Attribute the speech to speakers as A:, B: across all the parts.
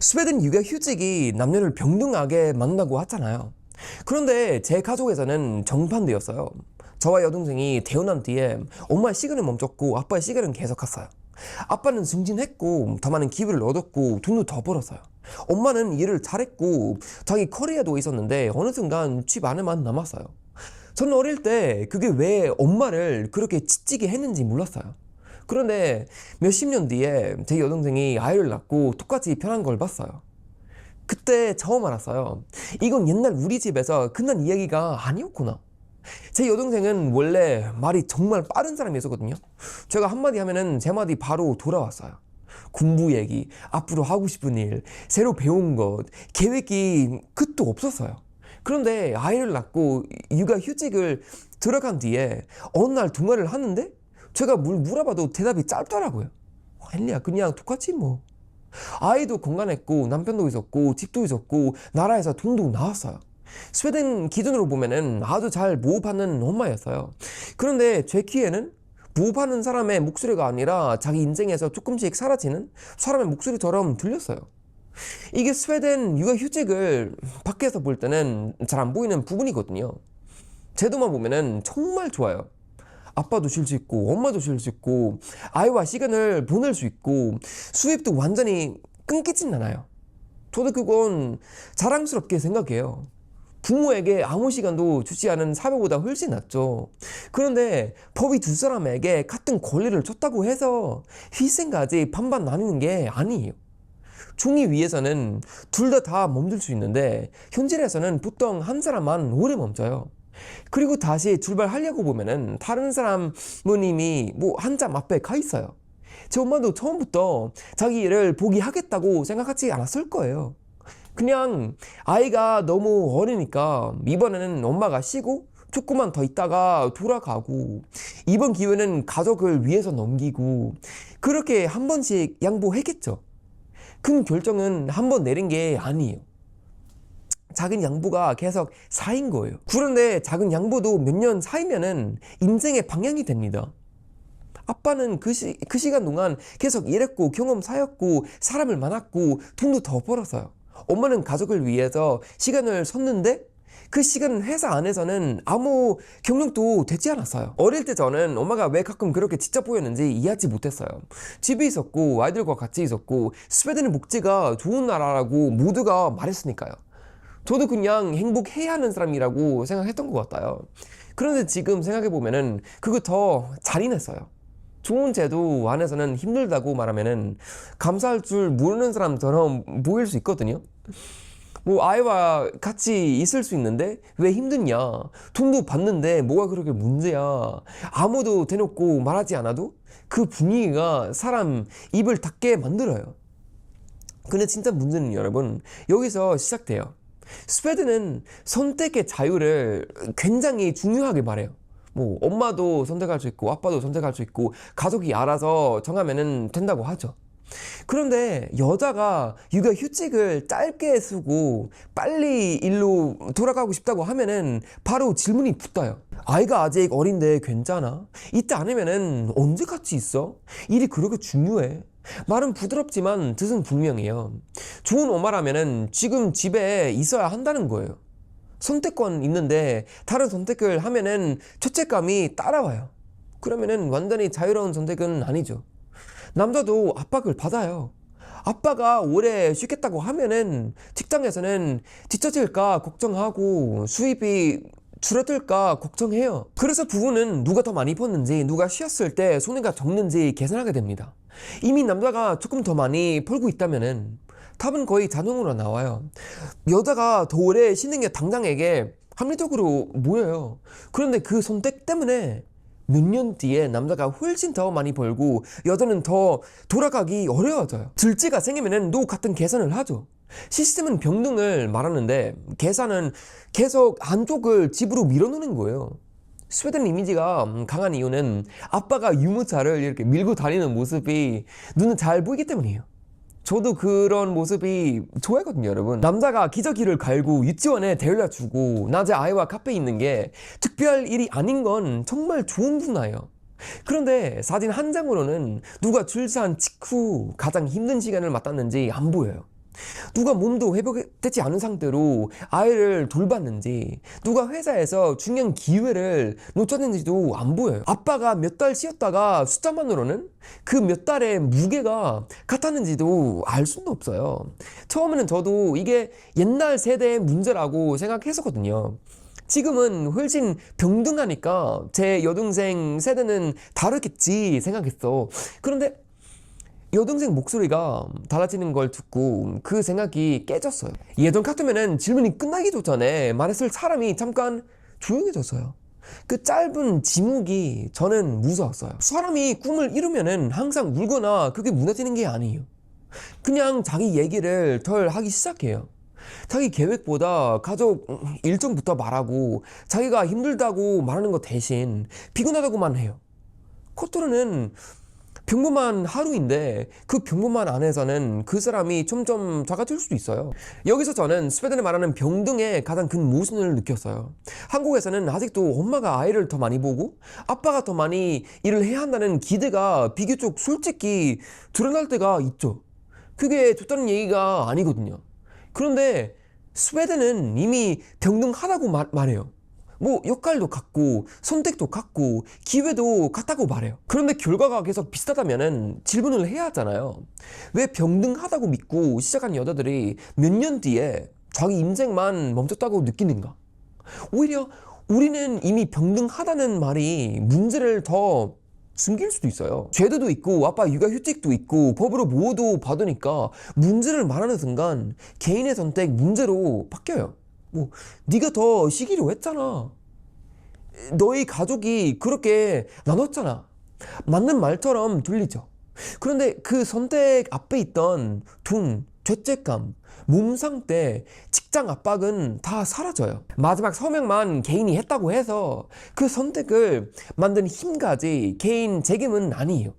A: 스웨덴 육아휴직이 남녀를 평등하게 만든다고 하잖아요. 그런데 제 가족에서는 정반대였어요. 저와 여동생이 태어난 뒤에 엄마의 시간은 멈췄고 아빠의 시간은 계속 갔어요. 아빠는 승진했고 더 많은 기회를 얻었고 돈도 더 벌었어요. 엄마는 일을 잘했고 자기 커리어도 있었는데 어느 순간 집 안에만 남았어요. 저는 어릴 때 그게 왜 엄마를 그렇게 지치게 했는지 몰랐어요. 그런데 몇십 년 뒤에 제 여동생이 아이를 낳고 똑같이 편한 걸 봤어요. 그때 처음 알았어요. 이건 옛날 우리 집에서 끝난 이야기가 아니었구나. 제 여동생은 원래 말이 정말 빠른 사람이었거든요. 제가 한마디 하면은 제 마디 바로 돌아왔어요. 공부 얘기, 앞으로 하고 싶은 일, 새로 배운 것, 계획이 끝도 없었어요. 그런데 아이를 낳고 육아휴직을 들어간 뒤에 어느 날 통화를 하는데 제가 물어봐도 대답이 짧더라고요. 헨리야, 그냥 똑같이 뭐. 아이도 건강했고 남편도 있었고 집도 있었고 나라에서 돈도 나왔어요. 스웨덴 기준으로 보면은 아주 잘 모업하는 엄마였어요. 그런데 제 귀에는 모업하는 사람의 목소리가 아니라 자기 인생에서 조금씩 사라지는 사람의 목소리처럼 들렸어요. 이게 스웨덴 육아휴직을 밖에서 볼 때는 잘 안 보이는 부분이거든요. 제도만 보면은 정말 좋아요. 아빠도 쉴 수 있고 엄마도 쉴 수 있고 아이와 시간을 보낼 수 있고 수입도 완전히 끊기진 않아요. 저도 그건 자랑스럽게 생각해요. 부모에게 아무 시간도 주지 않은 사회보다 훨씬 낫죠. 그런데 법이 두 사람에게 같은 권리를 줬다고 해서 희생까지 반반 나누는 게 아니에요. 중위 위에서는 둘 다 멈출 수 있는데 현실에서는 보통 한 사람만 오래 멈춰요. 그리고 다시 출발하려고 보면은 다른 사람은 이미 뭐 한참 앞에 가 있어요. 제 엄마도 처음부터 자기 일을 포기하겠다고 생각하지 않았을 거예요. 그냥 아이가 너무 어리니까 이번에는 엄마가 쉬고 조금만 더 있다가 돌아가고 이번 기회는 가족을 위해서 넘기고 그렇게 한 번씩 양보했겠죠. 큰 결정은 한 번 내린 게 아니에요. 작은 양보가 계속 쌓인 거예요. 그런데 작은 양보도 몇 년 쌓이면은 인생의 방향이 됩니다. 아빠는 그 시간 동안 계속 일했고 경험 쌓였고 사람을 만났고 돈도 더 벌었어요. 엄마는 가족을 위해서 시간을 섰는데 그 시간은 회사 안에서는 아무 경력도 되지 않았어요. 어릴 때 저는 엄마가 왜 가끔 그렇게 지쳐 보였는지 이해하지 못했어요. 집에 있었고 아이들과 같이 있었고 스웨덴의 복지가 좋은 나라라고 모두가 말했으니까요. 저도 그냥 행복해야 하는 사람이라고 생각했던 것 같아요. 그런데 지금 생각해보면은 그거 더 잔인했어요. 좋은 제도 안에서는 힘들다고 말하면은 감사할 줄 모르는 사람처럼 보일 수 있거든요. 뭐 아이와 같이 있을 수 있는데 왜 힘드냐? 돈도 받는데 뭐가 그렇게 문제야? 아무도 대놓고 말하지 않아도 그 분위기가 사람 입을 닫게 만들어요. 근데 진짜 문제는 여러분 여기서 시작돼요. 스웨덴은 선택의 자유를 굉장히 중요하게 말해요. 뭐 엄마도 선택할 수 있고 아빠도 선택할 수 있고 가족이 알아서 정하면은 된다고 하죠. 그런데 여자가 육아휴직을 짧게 쓰고 빨리 일로 돌아가고 싶다고 하면은 바로 질문이 붙어요. 아이가 아직 어린데 괜찮아? 있지 않으면은 언제 같이 있어? 일이 그렇게 중요해? 말은 부드럽지만 뜻은 분명해요. 좋은 엄마라면은 지금 집에 있어야 한다는 거예요. 선택권 있는데 다른 선택을 하면은 죄책감이 따라와요. 그러면은 완전히 자유로운 선택은 아니죠. 남자도 압박을 받아요. 아빠가 오래 쉬겠다고 하면은 직장에서는 뒤처질까 걱정하고 수입이 줄어들까 걱정해요. 그래서 부부는 누가 더 많이 벌는지 누가 쉬었을 때 손해가 적는지 계산하게 됩니다. 이미 남자가 조금 더 많이 벌고 있다면은 답은 거의 자동으로 나와요. 여자가 더 오래 쉬는 게 당장에게 합리적으로 보여요. 그런데 그 선택 때문에 몇 년 뒤에 남자가 훨씬 더 많이 벌고 여자는 더 돌아가기 어려워져요. 둘째가 생기면은 또 같은 계산을 하죠. 시스템은 평등을 말하는데 계산은 계속 한쪽을 집으로 밀어넣는 거예요. 스웨덴 이미지가 강한 이유는 아빠가 유모차를 이렇게 밀고 다니는 모습이 눈에 잘 보이기 때문이에요. 저도 그런 모습이 좋아하거든요, 여러분. 남자가 기저귀를 갈고 유치원에 데려다 주고 낮에 아이와 카페에 있는 게 특별 일이 아닌 건 정말 좋은 문화예요. 그런데 사진 한 장으로는 누가 출산 직후 가장 힘든 시간을 맞았는지 안 보여요. 누가 몸도 회복되지 않은 상태로 아이를 돌봤는지, 누가 회사에서 중요한 기회를 놓쳤는지도 안 보여요. 아빠가 몇 달 쉬었다가 숫자만으로는 그 몇 달의 무게가 같았는지도 알 수는 없어요. 처음에는 저도 이게 옛날 세대의 문제라고 생각했었거든요. 지금은 훨씬 평등하니까 제 여동생 세대는 다르겠지 생각했어. 그런데 여동생 목소리가 달라지는 걸 듣고 그 생각이 깨졌어요. 예전 같으면은 질문이 끝나기 전에 말했을 사람이 잠깐 조용해졌어요. 그 짧은 지목이 저는 무서웠어요. 사람이 꿈을 이루면은 항상 울거나 그게 무너지는 게 아니에요. 그냥 자기 얘기를 덜 하기 시작해요. 자기 계획보다 가족 일정부터 말하고, 자기가 힘들다고 말하는 것 대신 피곤하다고만 해요. 겉으로는 평범한 하루인데 그 평범한 안에서는 그 사람이 점점 작아질 수도 있어요. 여기서 저는 스웨덴이 말하는 병등의 가장 큰 모순을 느꼈어요. 한국에서는 아직도 엄마가 아이를 더 많이 보고 아빠가 더 많이 일을 해야 한다는 기대가 비교적 솔직히 드러날 때가 있죠. 그게 좋다는 얘기가 아니거든요. 그런데 스웨덴은 이미 평등하다고 말해요. 뭐 역할도 같고 선택도 같고 기회도 같다고 말해요. 그런데 결과가 계속 비슷하다면은 질문을 해야 하잖아요. 왜 평등하다고 믿고 시작한 여자들이 몇 년 뒤에 자기 인생만 멈췄다고 느끼는가? 오히려 우리는 이미 평등하다는 말이 문제를 더 숨길 수도 있어요. 제도도 있고 아빠 육아휴직도 있고 법으로 보호도 받으니까 문제를 말하는 순간 개인의 선택 문제로 바뀌어요. 뭐 네가 더 시기로 했잖아. 너희 가족이 그렇게 나눴잖아. 맞는 말처럼 들리죠. 그런데 그 선택 앞에 있던 돈, 죄책감, 몸 상태, 직장 압박은 다 사라져요. 마지막 서명만 개인이 했다고 해서 그 선택을 만든 힘까지 개인 책임은 아니에요.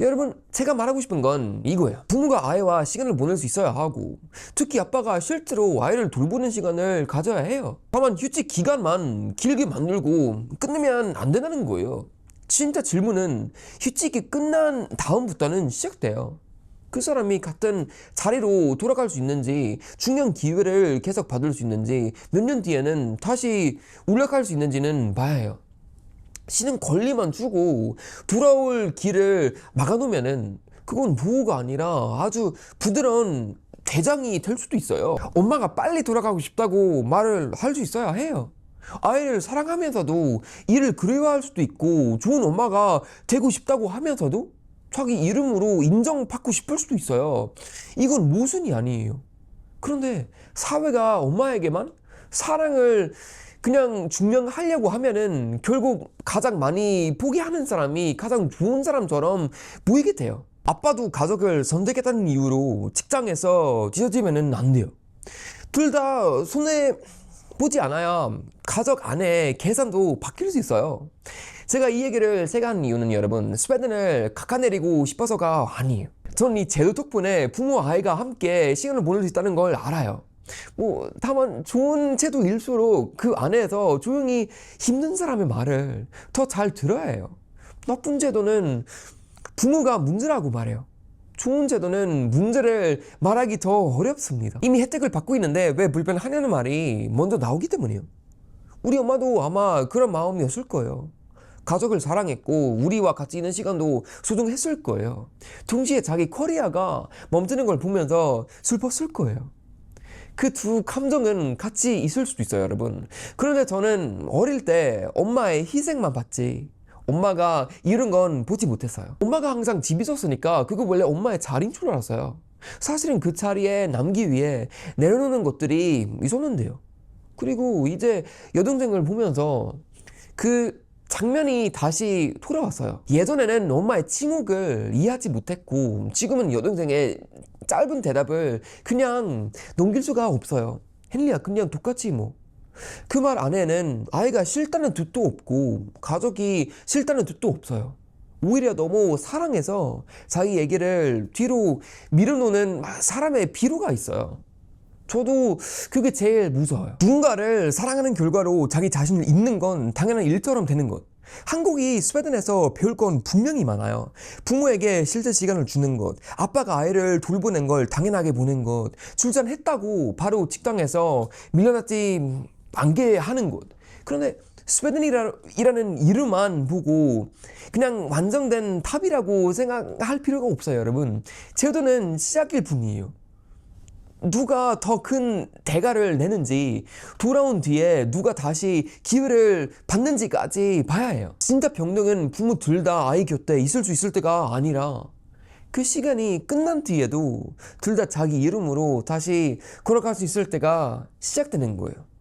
A: 여러분, 제가 말하고 싶은 건 이거예요. 부모가 아이와 시간을 보낼 수 있어야 하고, 특히 아빠가 실제로 아이를 돌보는 시간을 가져야 해요. 다만 휴직 기간만 길게 만들고 끝내면 안 된다는 거예요. 진짜 질문은 휴직이 끝난 다음부터는 시작돼요. 그 사람이 같은 자리로 돌아갈 수 있는지, 중요한 기회를 계속 받을 수 있는지, 몇 년 뒤에는 다시 올라갈 수 있는지는 봐야 해요. 쉬는 권리만 주고 돌아올 길을 막아놓으면은 그건 보호가 아니라 아주 부드러운 대장이 될 수도 있어요. 엄마가 빨리 돌아가고 싶다고 말을 할 수 있어야 해요. 아이를 사랑하면서도 일을 그리워할 수도 있고, 좋은 엄마가 되고 싶다고 하면서도 자기 이름으로 인정받고 싶을 수도 있어요. 이건 모순이 아니에요. 그런데 사회가 엄마에게만 사랑을 그냥 증명하려고 하면은 결국 가장 많이 포기하는 사람이 가장 좋은 사람처럼 보이게 돼요. 아빠도 가족을 선택했다는 이유로 직장에서 뒤처지면은 안 돼요. 둘 다 손해 보지 않아야 가족 안에 계산도 바뀔 수 있어요. 제가 이 얘기를 제가 한 이유는 여러분, 스웨덴을 깎아내리고 싶어서가 아니에요. 저는 이 제도 덕분에 부모 아이가 함께 시간을 보낼 수 있다는 걸 알아요. 뭐 다만 좋은 제도일수록 그 안에서 조용히 힘든 사람의 말을 더 잘 들어야 해요. 나쁜 제도는 부모가 문제라고 말해요. 좋은 제도는 문제를 말하기 더 어렵습니다. 이미 혜택을 받고 있는데 왜 불편하냐는 말이 먼저 나오기 때문이에요. 우리 엄마도 아마 그런 마음이었을 거예요. 가족을 사랑했고 우리와 같이 있는 시간도 소중했을 거예요. 동시에 자기 커리어가 멈추는 걸 보면서 슬펐을 거예요. 그 두 감정은 같이 있을 수도 있어요, 여러분. 그런데 저는 어릴 때 엄마의 희생만 봤지 엄마가 이런 건 보지 못했어요. 엄마가 항상 집에 있었으니까 그거 원래 엄마의 자리인 줄 알았어요. 사실은 그 자리에 남기 위해 내려놓는 것들이 있었는데요. 그리고 이제 여동생을 보면서 그 장면이 다시 돌아왔어요. 예전에는 엄마의 침묵을 이해하지 못했고 지금은 여동생의 짧은 대답을 그냥 넘길 수가 없어요. 헨리야, 그냥 똑같이 뭐. 그 말 안에는 아이가 싫다는 뜻도 없고 가족이 싫다는 뜻도 없어요. 오히려 너무 사랑해서 자기 얘기를 뒤로 밀어놓는 사람의 비루가 있어요. 저도 그게 제일 무서워요. 누군가를 사랑하는 결과로 자기 자신을 잊는 건 당연한 일처럼 되는 것. 한국이 스웨덴에서 배울 건 분명히 많아요. 부모에게 실제 시간을 주는 것, 아빠가 아이를 돌보는 걸 당연하게 보는 것, 출산했다고 바로 직장에서 밀려났지 않게 하는 것. 그런데 스웨덴이라는 이름만 보고 그냥 완성된 답이라고 생각할 필요가 없어요, 여러분. 제도는 시작일 뿐이에요. 누가 더 큰 대가를 내는지, 돌아온 뒤에 누가 다시 기회를 받는지까지 봐야 해요. 진짜 평등은 부모 둘 다 아이 곁에 있을 수 있을 때가 아니라 그 시간이 끝난 뒤에도 둘 다 자기 이름으로 다시 걸어갈 수 있을 때가 시작되는 거예요.